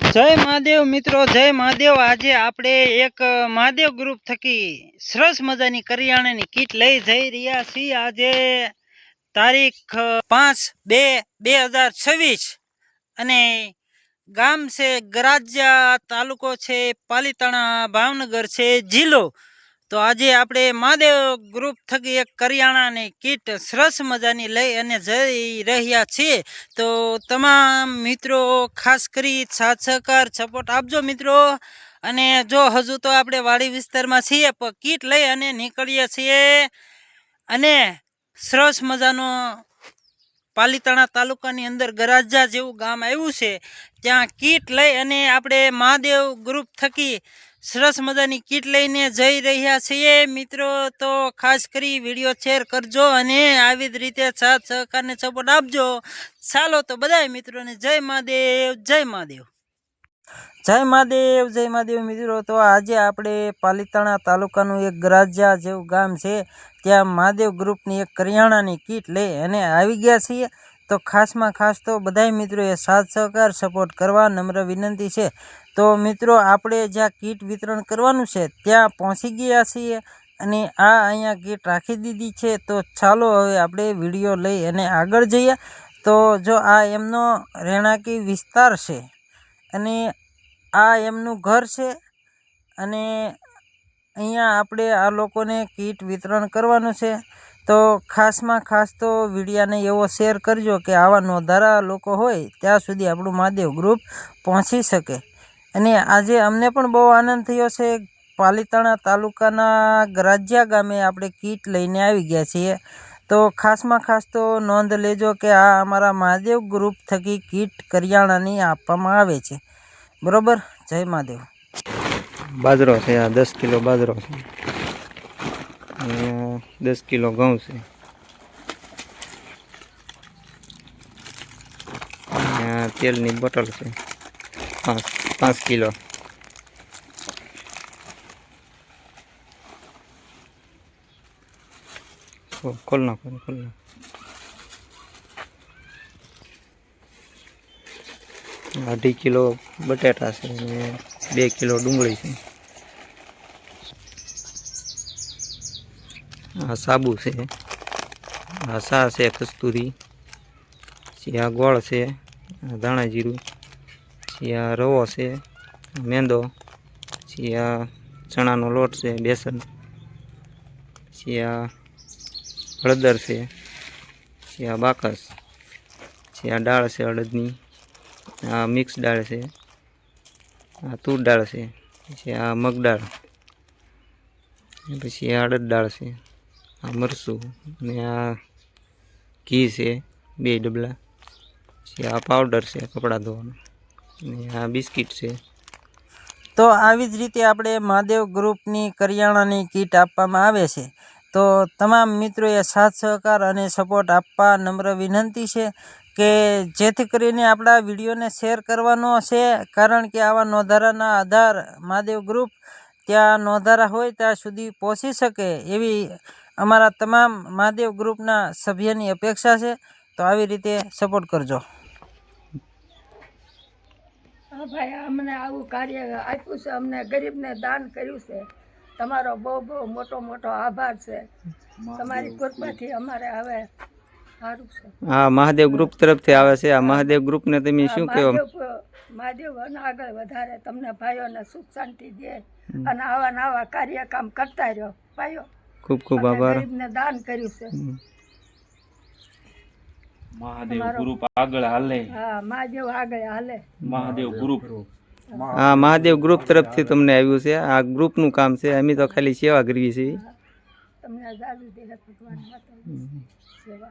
जय महादेव मित्रों, जय महादेव। आज आपणे एक महादेव ग्रुप थकी सरस मजानी करियाणानी किट लई जई रह्या छीए। आज तारीख 5/2/2026 अने गाम से गराजिया, तालुको छे पालीताणा, भावनगर छे जिल्लो। तो आज आपणे महादेव ग्रुप थकी एक करियाणानी किट सरस मजानी लई अने जई रह्या छीए। तो तमाम मित्रों खास करी साथ सहकार सपोर्ट आपजो मित्रों। अने जो हजू तो आपणे वाड़ी विस्तारमां छीए पण किट लई अने નીકળીએ છીએ अने सरस मजानो पालीताणा तालुकानी अंदर गराजा जेवुं गाम आव्युं छे त्यां किट लई अने आपणे महादेव ग्रुप थकी सरस मजानी किट लईने जई रह्या छीए मित्रों। तो खास करी विडियो शेर करजो अने आवी ज रीते साथ सहकार ने सपोर्ट आपजो। चालो तो बधाय मित्रों ने जय महादेव, जय महादेव, जय महादेव, जय महादेव मित्रों। तो आज आपणे पालीताणा तालुकानुं एक गराजिया जेवुं गाम छे त्यां महादेव ग्रुपनी एक करियाणानी किट लई अने आवी गया छीए। तो खास में खास तो बधाय मित्रों ए साथ सहकार सपोर्ट करवा नम्र विनंती है। तो मित्रों आपणे ज्यां किट वितरण करवानुं छे त्यां पहोंची गया छीए अने आ अहींया किट राखी दीधी छे। तो चालो हवे आपणे विडियो लई अने आगळ जईए। तो जो आ एमनो રહેણાંકી विस्तार छे अने आ एमनुं घर छे अने अहींया आपणे आ लोकोने किट वितरण करवानुं छे। तो खास में खास तो विडिया ने एवो शेर करजो कि आवा नोंधारा लोको होय त्यां सुधी आपणुं महादेव ग्रुप पहोंची शके। अने आजे अमने पण बहु आनंद थयो छे। पालीताणा तालुकाना गराजिया गामे आपणे किट लईने आवी गया छीए। तो खास में खास तो नोंध लेजो कि आ अमारा महादेव ग्रुप थकी किट करियाणानी आपवामां आवे छे। बरोबर। जय महादेव। बाजरो है आ 10 किलो बाजरो है, 10 किलो घઉં છે, તેલની બોટલ છે 5 કિલો, ખોલ નાખો 2.5 કિલો બટેટા છે અને 2 કિલો ડુંગળી છે। आ साबु से, आ सा से कस्तूरी, आ गोळ से, धाणा जीरु, आ रवो से, मेंदो, आ चणानो लोट से, बेसन, आ हळदर से, आ बाकस, आ डाळ से अड़दनी, आ मिक्स डाळ से, आ तूर डाळ से, आ मग डाळ, पछी अड़द डाळ से, आ मरसू ने आ घी से 2 डबला, आ पाउडर से कपड़ा धोवानो ने आ बिस्किट से। तो आवी ज रीते आपणे महादेव ग्रुपनी करियाणानी किट आपवामां आवे छे। तो तमाम मित्रोए साथ सहकार अने सपोर्ट आपवा नम्र विनंती छे के जेथी करीने आपणा विडियोने शेर करवानो छे। कारण के आवा नोंधाराना आधार महादेव ग्रुप त्यां नोंधारा होय त्यां सुधी पहोंची शके एवी अमारा तमाम महादेव ग्रुपना सभ्यनी अपेक्षा है। तो आवी रीते सपोर्ट करजो। हाँ भाई, अमने आवुं कार्य आप्युं छे, अमने गरीबने दान कर्युं छे। तमारो बहु बहु मोटो मोटो आभार छे। तमारी कृपाथी अमारे हवे सारुं छे। हाँ, महादेव ग्रुप तरफथी आवे छे। आ महादेव ग्रुप ने तमे शुं कहो? महादेव आगळ वधारे तमने भाईओने सुख शांति दे अने आवा नवा कार्य काम करता रहो भाईओ। खूब खूब आभार। गरीबने दान कर्युं छे। महादेव ग्रुप आगळ हाले। हाँ, महादेव आगळ हाले। महादेव ग्रुप। हाँ, महादेव ग्रुप तरफथी तमने आव्युं छे। आ ग्रुपनुं काम छे, अमे तो खाली सेवा करवी छे। तमने जाजू दे भगवान माता सेवा।